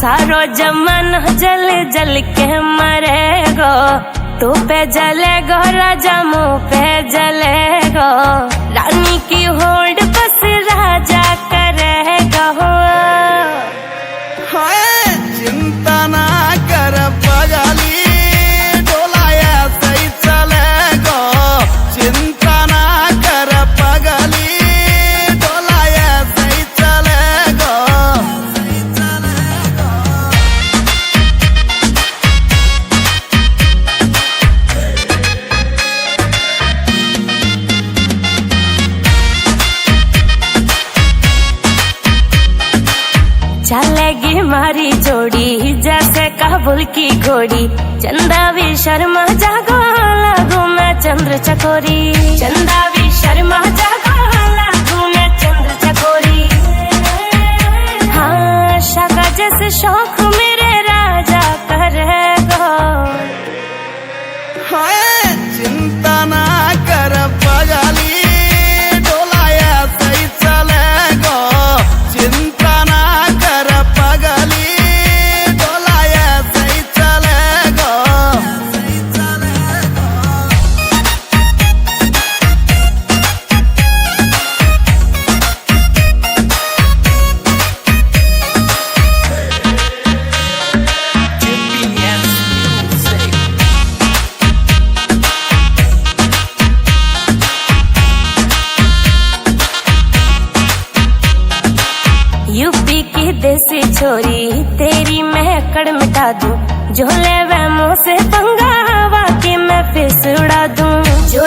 सारो जमाना जल जल के मरेगो, तू पे जलेगो राजा मुँह पे जलेगो, रानी की होड़ बस राजा करेगो। चिंता ना कर पगली, डोलाया सही चलेगो, चिंता ना कर पगली, डोलाया सही चलेगो। चलेगी मारी जोड़ी जैसे काबुल की घोड़ी, चंदा भी शर्मा जागो लागू मैं चंद्र चकोरी, चंदा भी शर्मा जागो लागू मैं चंद्र चकोरी। हाँ शाका जैसे शौक मेरे राजा करेगो। चिंता ना कर पगली, डोलाया सही चलेगो, चिंता ना कर पगली, डोलाया सही चलेगो। यूपी की देसी छोरी तेरी मैं अकड़ मिटा दूं, झोले वे मुँह से पंगा हवा की मैं फिस उड़ा दूं, जो